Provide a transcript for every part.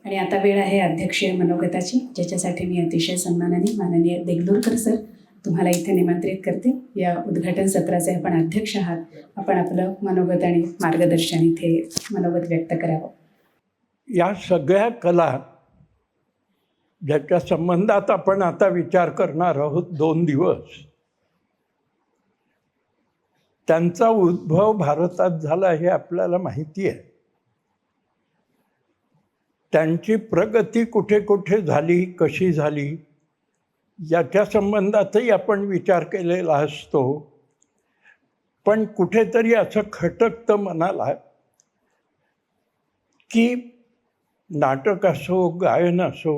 आणि आता वेळ आहे अध्यक्षीय मनोगताची, ज्याच्यासाठी मी अतिशय सन्मानाने माननीय देगलूरकर सर तुम्हाला इथे निमंत्रित करते. या उद्घाटन सत्राचे आपण अध्यक्ष आहात. आपण आपलं मनोगत आणि मार्गदर्शन इथे मनोगत व्यक्त करावं. या सगळ्या कला ज्याच्या संबंधात आपण आता विचार करणार आहोत 2 दिवस, त्यांचा उद्भव भारतात झाला हे आपल्याला माहिती आहे. त्यांची प्रगती कुठे कुठे झाली, कशी झाली, याच्या संबंधातही आपण विचार केलेला असतो. पण कुठेतरी असं खटकतं मनाला की नाटक असो, गायन असो,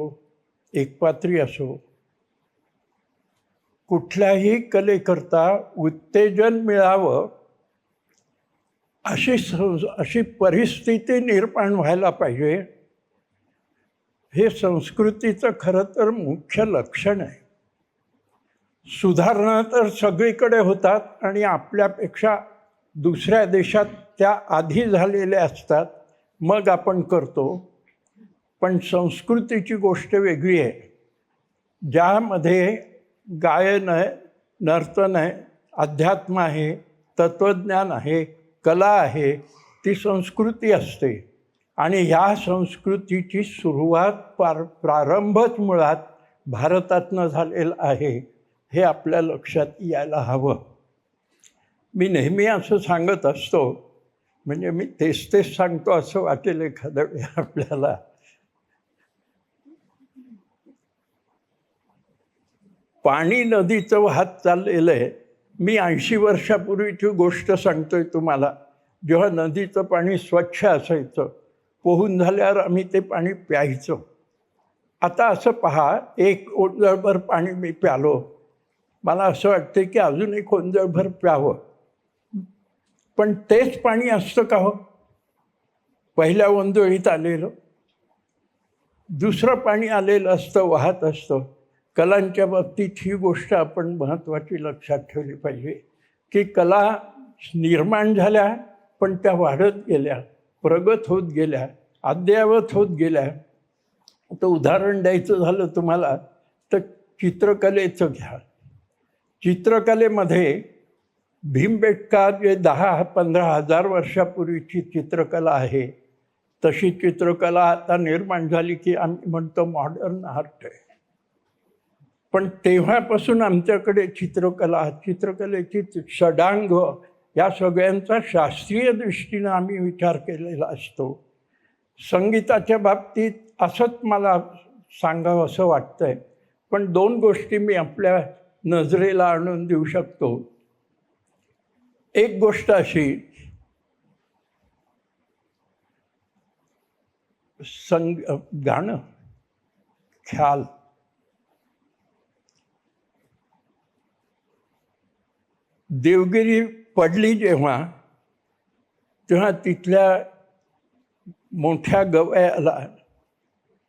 एकपात्री असो, कुठल्याही कलेकरता उत्तेजन मिळावं अशी परिस्थिती निर्माण व्हायला पाहिजे. हे संस्कृतीचं खरं तर मुख्य लक्षण आहे. सुधारणा तर सगळीकडे होतात आणि आपल्यापेक्षा दुसऱ्या देशात त्या आधी झालेल्या असतात, मग आपण करतो. पण संस्कृतीची गोष्ट वेगळी आहे, ज्यामध्ये गायन आहे, नर्तन आहे, अध्यात्म आहे, तत्त्वज्ञान आहे, कला आहे, ती संस्कृती असते. आणि ह्या संस्कृतीची सुरुवात प्रारंभच मुळात भारतातनं झालेला आहे, हे आपल्या लक्षात यायला हवं. मी नेहमी असं सांगत असतो, म्हणजे मी तेच सांगतो असं वाटेल एखाद्या वेळी आपल्याला. पाणी नदीचं वाहत चाललेलं आहे. मी 80 वर्षापूर्वीची गोष्ट सांगतोय तुम्हाला, जेव्हा नदीचं पाणी स्वच्छ असायचं, पोहून झाल्यावर आम्ही ते पाणी प्यायचो. आता असं पहा, एक ओंजळभर पाणी मी प्यालो, मला असं वाटतं की अजून एक ओंजळभर प्यावं. पण तेच पाणी असतं का हो? पहिल्या ओंजळीत आलेलं दुसरं पाणी आलेलं असतं, वाहत असतं. कलांच्या बाबतीत ही गोष्ट आपण महत्त्वाची लक्षात ठेवली पाहिजे की कला निर्माण झाल्या, पण त्या वाढत गेल्या, प्रगत होत गेल्या, अद्ययावत होत गेल्या. तर उदाहरण द्यायचं झालं तुम्हाला तर चित्रकलेचं घ्या. चित्रकलेमध्ये भीमबेटका जे 10-15 हजार वर्षापूर्वीची चित्रकला आहे, तशी चित्रकला आता निर्माण झाली की आम्ही म्हणतो मॉडर्न आर्ट आहे. पण तेव्हापासून आमच्याकडे चित्रकलेची षडांग या सगळ्यांचा शास्त्रीय दृष्टीनं आम्ही विचार केलेला असतो. संगीताच्या बाबतीत असंच मला सांगावं असं वाटतंय. पण 2 गोष्टी मी आपल्या नजरेला आणून देऊ शकतो. एक गोष्ट अशी, गाणं, ख्याल. देवगिरी पडली जेव्हा, तेव्हा तिथल्या मोठ्या गवयाला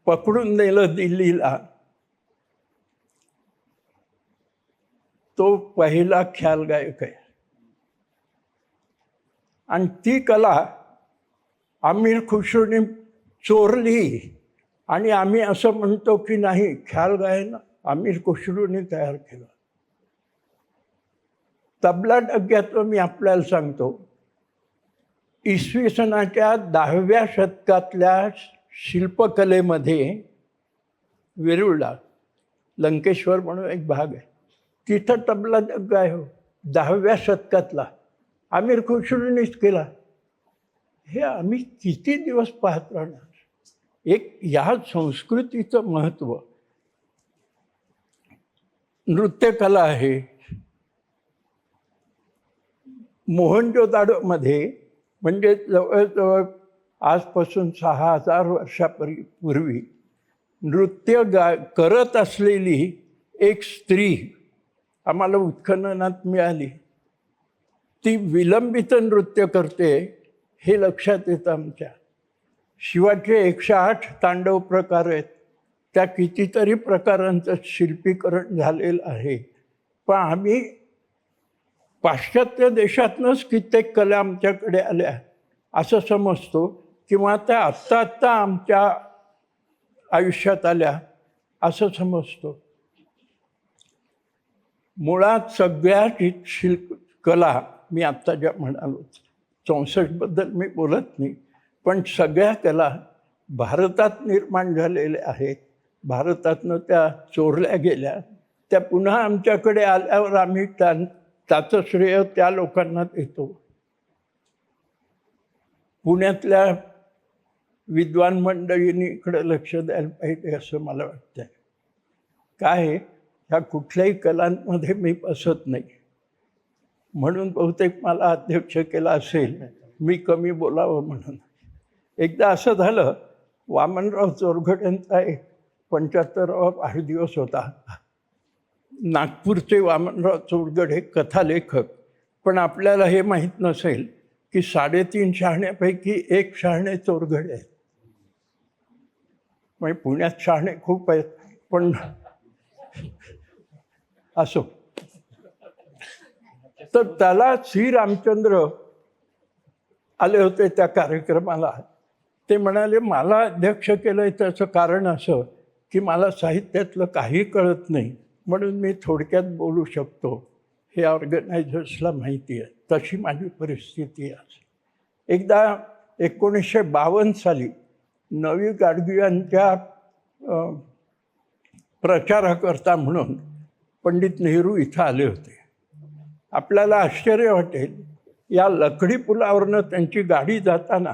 पकडून नेलं दिल्लीला. तो पहिला ख्याल गायक आहे. आणि ती कला अमीर खुसरोने चोरली. आणि आम्ही असं म्हणतो की नाही, ख्याल गायन अमीर खुसरोने तयार केलं. तबला डग्याचं मी आपल्याला सांगतो, इसवी सनाच्या 10व्या शतकातल्या शिल्पकलेमध्ये वेरूळला लंकेश्वर म्हणून एक भाग आहे, तिथं तबला डग्गा आहे हो, 10व्या शतकातला. अमीर खुसरोनेच केला. हे आम्ही किती दिवस पाहत राहणार? एक ह्या संस्कृतीचं महत्त्व. नृत्यकला आहे. मोहनजोदाडोमध्ये, म्हणजे जवळजवळ आजपासून 6000 वर्षापूर्वी नृत्य करत असलेली एक स्त्री आम्हाला उत्खननात मिळाली. ती विलंबित नृत्य करते हे लक्षात येतं आमच्या. शिवाचे 108 तांडव प्रकार आहेत, त्या कितीतरी प्रकारांचं शिल्पीकरण झालेलं आहे. पण आम्ही पाश्चात्य देशातनंच कित्येक कला आमच्याकडे आल्या असं समजतो, किंवा त्या आत्ता आमच्या आयुष्यात आल्या असं समजतो. मुळात सगळ्या कला, मी आत्ता ज्या म्हणालो 64बद्दल मी बोलत नाही, पण सगळ्या कला भारतात निर्माण झालेल्या आहेत. भारतातनं त्या चोरल्या गेल्या, त्या पुन्हा आमच्याकडे आल्यावर आम्ही त्याचं श्रेय त्या लोकांना देतो. पुण्यातल्या विद्वान मंडळींनी इकडे लक्ष द्यायला पाहिजे असं मला वाटतं. काय ह्या कुठल्याही कलांमध्ये मी बसत नाही, म्हणून बहुतेक मला अध्यक्ष केला असेल मी कमी बोलावं म्हणून. एकदा असं झालं, वामनराव चोरघड यांचा एक 75वा वाढदिवस होता. नागपूरचे वामनराव चोरघड हे कथालेखक, पण आपल्याला हे माहीत नसेल की 3.5 शहाण्यापैकी 1 शहाणे चोरघड आहेत. म्हणजे पुण्यात शहाणे खूप आहेत, पण असो. तर त्याला श्री रामचंद्र आले होते त्या कार्यक्रमाला. ते म्हणाले, मला अध्यक्ष केलंय त्याचं कारण असं की मला साहित्यातलं काही कळत नाही, म्हणून मी थोडक्यात बोलू शकतो. हे ऑर्गनायझर्सला माहिती आहे. तशी माझी परिस्थिती आहे. एकदा 1952 साली नवी गाडगिळांच्या प्रचाराकरता म्हणून पंडित नेहरू इथं आले होते. आपल्याला आश्चर्य वाटेल, या लकडी पुलावरनं त्यांची गाडी जाताना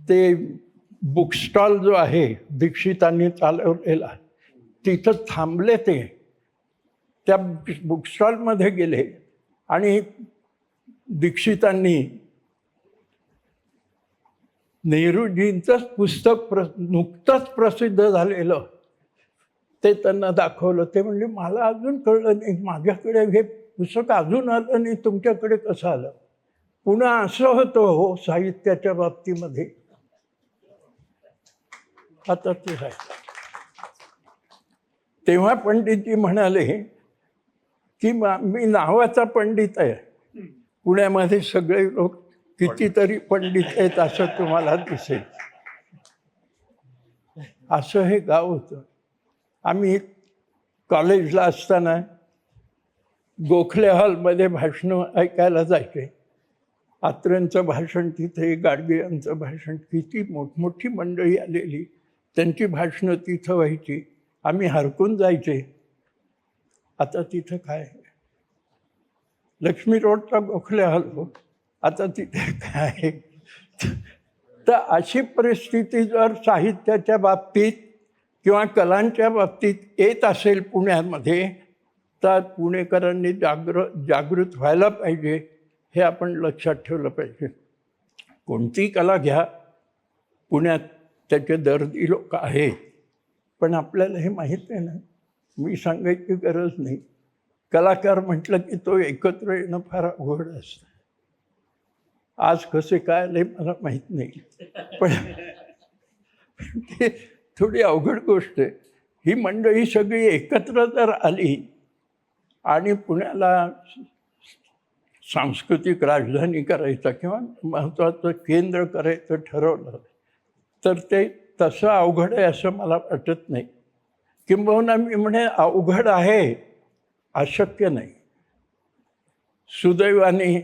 ते बुकस्टॉल जो आहे दीक्षितांनी चालवलेला, तिथं थांबले. ते त्या बुकस्टॉलमध्ये गेले आणि दीक्षितांनी नेहरूजींचंच पुस्तक नुकतंच प्रसिद्ध झालेलं ते त्यांना दाखवलं. ते म्हणजे, मला अजून कळलं नाही, माझ्याकडे हे पुस्तक अजून आलं नाही, तुमच्याकडे कसं आलं? पुन्हा असं होतं हो साहित्याच्या बाबतीमध्ये. आता ते आहे. तेव्हा पंडितजी म्हणाले की मी नावाचा पंडित आहे, पुण्यामध्ये सगळे लोक कितीतरी पंडित आहेत असं तुम्हाला दिसेल. असं हे गाव होतं. आम्ही कॉलेजला असताना गोखले हॉलमध्ये भाषणं ऐकायला जायचे. आत्रेंचं भाषण तिथे, गाडगिळांचं भाषण, किती मोठमोठी मंडळी आलेली, त्यांची भाषणं तिथं व्हायची. आम्ही हरकून जायचे. आता तिथं काय, लक्ष्मी रोडचा गोखले हॉल हो, आता तिथे काय? तर अशी परिस्थिती जर साहित्याच्या बाबतीत किंवा कलांच्या बाबतीत येत असेल पुण्यामध्ये, तर पुणेकरांनी जागृत व्हायला पाहिजे. हे आपण लक्षात ठेवलं पाहिजे. कोणती कला घ्या, पुण्यात त्याचे दर्दी लोक आहेत, पण आपल्याला हे माहीत आहे ना. मी सांगायची गरज नाही. कलाकार म्हटलं की तो एकत्र येणं फार अवघड असतं. आज कसे काय आले मला माहीत नाही, पण ते थोडी अवघड गोष्ट आहे. ही मंडळी सगळी एकत्र जर आली आणि पुण्याला सांस्कृतिक राजधानी करायचं किंवा महत्त्वाचं केंद्र करायचं ठरवलं, तर ते तसं अवघड आहे असं मला वाटत नाही. किंबहुना मी म्हणे अवघड आहे, अशक्य नाही. सुदैवाने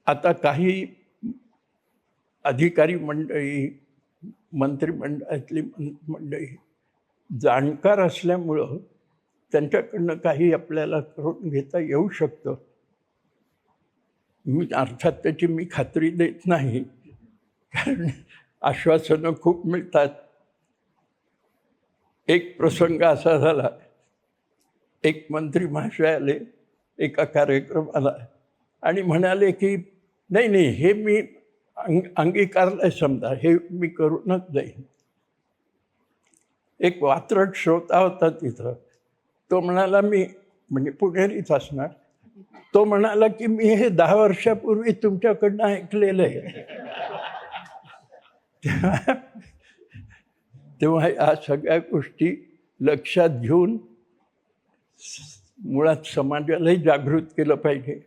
आता काही अधिकारी मंडळी, मंत्रिमंडळातली मंडळी जाणकार असल्यामुळं त्यांच्याकडनं काही आपल्याला करून घेता येऊ शकतं. मी अर्थात त्याची मी खात्री देत नाही, कारण आश्वासनं खूप मिळतात. एक प्रसंग असा झाला, एक मंत्री महाशय आले एका कार्यक्रमाला आणि म्हणाले की नाही नाही, हे मी अंगीकारलंय, समजा हे मी करूनच जाईन. एक वात्रट श्रोता होता तिथं. तो म्हणाला, मी म्हणजे पुणेरीच असणार, तो म्हणाला की मी हे 10 वर्षापूर्वी तुमच्याकडनं ऐकलेलं आहे. तेव्हा या सगळ्या गोष्टी लक्षात घेऊन मुळात समाजालाही जागृत केलं पाहिजे.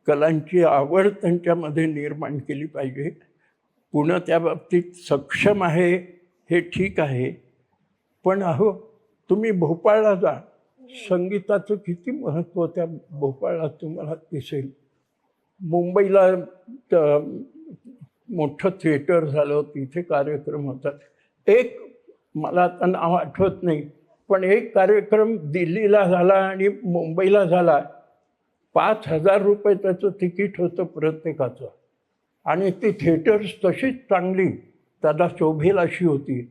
कलांची आवड त्यांच्यामध्ये निर्माण केली पाहिजे. पुणे त्या बाबतीत सक्षम आहे हे ठीक आहे, पण अहो तुम्ही भोपाळला जा, संगीताचं किती महत्त्व त्या भोपाळला तुम्हाला दिसेल. मुंबईला मोठं थिएटर झालं, तिथे कार्यक्रम होतात. एक मला आता नाव आठवत नाही, पण एक कार्यक्रम दिल्लीला झाला आणि मुंबईला झाला. 5,000 रुपये त्याचं तिकीट होतं प्रत्येकाचं. आणि ती थिएटर्स तशीच चांगली त्याला शोभेल अशी होती.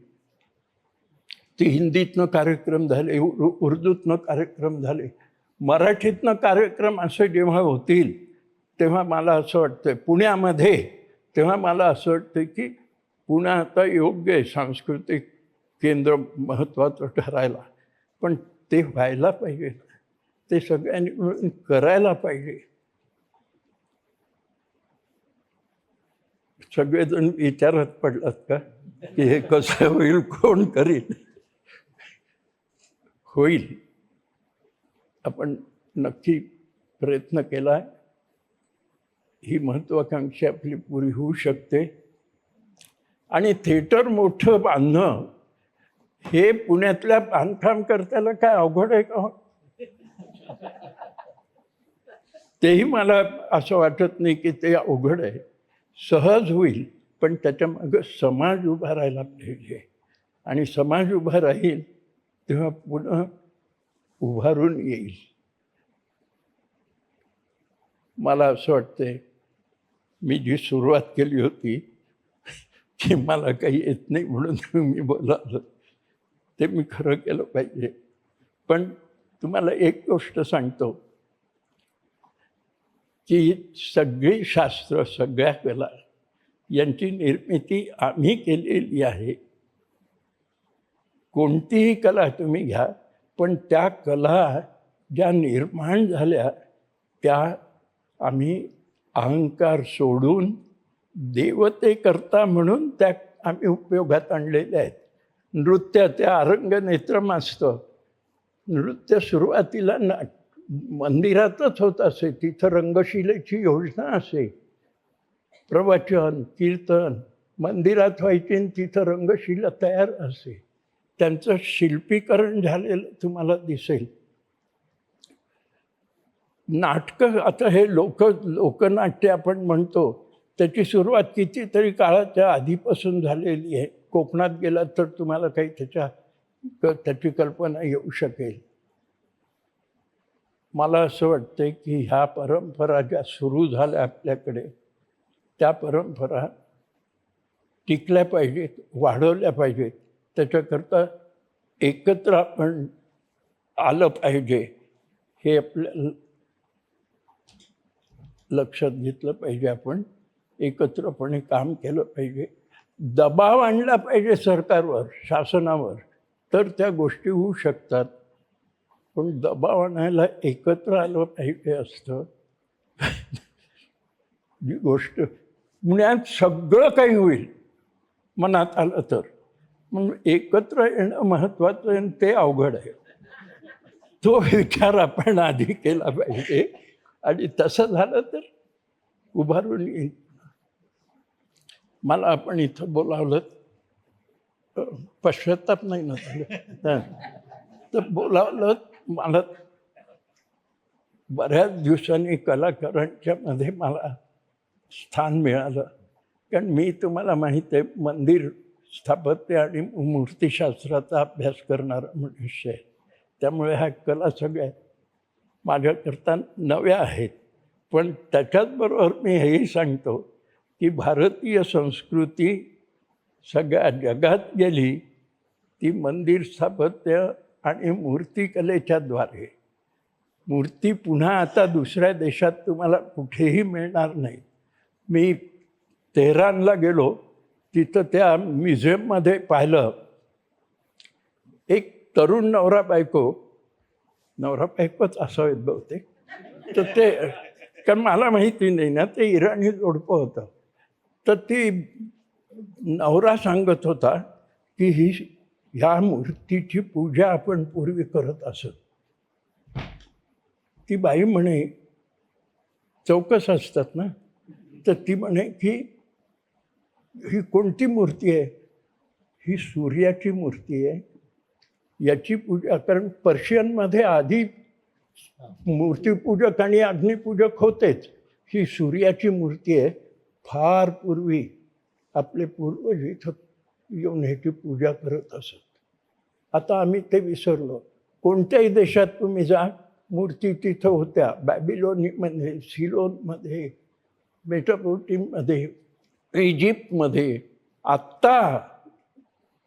ती हिंदीतनं कार्यक्रम झाले, उर्दूतनं कार्यक्रम झाले, मराठीतनं कार्यक्रम असे जेव्हा होतील तेव्हा मला असं वाटतं पुण्यामध्ये, तेव्हा मला असं वाटतं की पुणे आता योग्य आहे सांस्कृतिक केंद्र महत्त्वाचं ठरायला, पण ते व्हायला पाहिजे, ते सगळ्यांनी मिळून करायला पाहिजे. सगळेजण विचारात पडलात का की हे कसं होईल, कोण करील? होईल. आपण नक्की प्रयत्न केला, ही महत्त्वाकांक्षा आपली पुरी होऊ शकते. आणि थिएटर मोठं बांधणं हे पुण्यातल्या बांधकामकर्त्याला काय अवघड आहे का? तेही मला असं वाटत नाही की ते अवघड आहे, सहज होईल. पण त्याच्यामागं समाज उभा राहायला पाहिजे, आणि समाज उभा राहील तेव्हा पुन्हा उभारून येईल. मला असं वाटतंय मी जी सुरुवात केली होती की मला काही येत नाही म्हणून मी बोलावलं, ते मी खरं केलं पाहिजे. पण तुम्हाला एक गोष्ट सांगतो की सगळी शास्त्र, सगळ्या कला यांची निर्मिती आम्ही केलेली आहे. कोणतीही कला तुम्ही घ्या, पण त्या कला ज्या निर्माण झाल्या त्या आम्ही अहंकार सोडून देवतेकरता म्हणून त्या आम्ही उपयोगात आणलेल्या आहेत. नृत्याचे अरंगनेत्रम असतं. नृत्य सुरुवातीला मंदिरातच होत असे, तिथं रंगशिलेची योजना असे. प्रवचन, कीर्तन मंदिरात व्हायचे आणि तिथं रंगशिला तयार असे. त्यांचं शिल्पीकरण झालेलं तुम्हाला दिसेल. नाटकं आता हे लोकनाट्य आपण म्हणतो, त्याची सुरुवात कितीतरी काळाच्या आधीपासून झालेली आहे. कोकणात गेलात तर तुम्हाला काही त्याची कल्पना येऊ शकेल. मला असं वाटतं की ह्या परंपरा ज्या सुरू झाल्या आपल्याकडे, त्या परंपरा टिकल्या पाहिजेत, वाढवल्या पाहिजेत. त्याच्याकरता एकत्र आपण आलं पाहिजे, हे आपल्याला लक्षात घेतलं पाहिजे. आपण एकत्रपणे काम केलं पाहिजे. दबाव आणला पाहिजे सरकारवर, शासनावर, तर त्या गोष्टी होऊ शकतात. पण दबाव आणायला एकत्र आलं पाहिजे असतं. जी गोष्ट पुण्यात सगळं काही होईल मनात आलं तर, मग एकत्र येणं महत्त्वाचं आहे, ते अवघड आहे. तो विचार आपण आधी केला पाहिजे, आणि तसं झालं तर उभारून येईल. मला आपण इथं बोलावलं, पश्चाताप नाही ना झालं तर बोलावलं. मला बऱ्याच दिवसांनी कलाकारांच्या मध्ये मला स्थान मिळालं, कारण मी तुम्हाला माहीत आहे मंदिर स्थापत्य आणि मूर्तिशास्त्राचा अभ्यास करणारा मनुष्य आहे. त्यामुळे ह्या कला सगळ्या माझ्याकरता नव्या आहेत. पण त्याच्याचबरोबर मी हेही सांगतो की भारतीय संस्कृती सगळ्या जगात गेली ती मंदिर स्थापत्य आणि मूर्तिकलेच्या द्वारे. मूर्ती पुन्हा आता दुसऱ्या देशात तुम्हाला कुठेही मिळणार नाही. मी तेहरानला गेलो, तिथं त्या म्युझियममध्ये पाहिलं, एक तरुण नवरा बायकोच असावेत बहुतेक. तर ते, कारण मला माहिती नाही ना, ते इराणी जोडपं होतं. तर ती नवरा सांगत होता की ह्या मूर्तीची पूजा आपण पूर्वी करत असत. ती बाई म्हणे, चौकस असतात ना, तर ती म्हणे की ही कोणती मूर्ती आहे? ही सूर्याची मूर्ती आहे. याची पूजा, कारण पर्शियनमध्ये आधी मूर्तीपूजक आणि अग्निपूजक होतेच. ही सूर्याची मूर्ती आहे. फार पूर्वी आपले पूर्वज इथं येऊन ह्याची पूजा करत असत. आता आम्ही ते विसरलो. कोणत्याही देशात तुम्ही जा, मूर्ती तिथं होत्या. बॅबिलोनीमध्ये, सिलोनमध्ये, मेसोपोटेमियामध्ये, इजिप्तमध्ये. आत्ता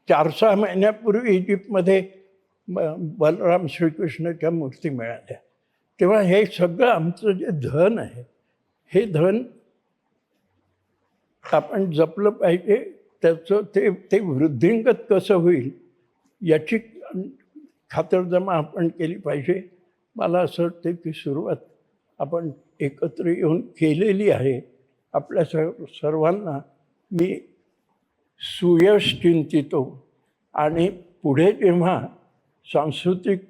4-6 महिन्यापूर्वी इजिप्तमध्ये बलराम श्रीकृष्णाच्या मूर्ती मिळाल्या. तेव्हा हे सगळं आमचं जे धन आहे, हे धन आपण जपलं पाहिजे. त्याचं ते वृद्धिंगत कसं होईल याची खातरजमा आपण केली पाहिजे. मला असं वाटतं की सुरुवात आपण एकत्र येऊन केलेली आहे. आपल्या सर्वांना मी सुयश चिंतितो आणि पुढे जेव्हा सांस्कृतिक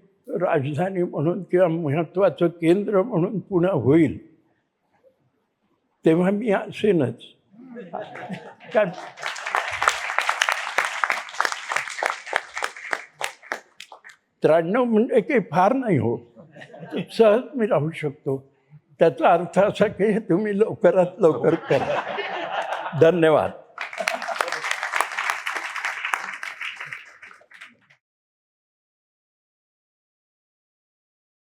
राजधानी म्हणून किंवा महत्त्वाचं केंद्र म्हणून पुणे होईल, तेव्हा मी असेनच. 93 म्हणजे काही फार नाही हो, सहज मी राहू शकतो. त्याचा अर्थ असा की तुम्ही लवकरात लवकर करा. धन्यवाद.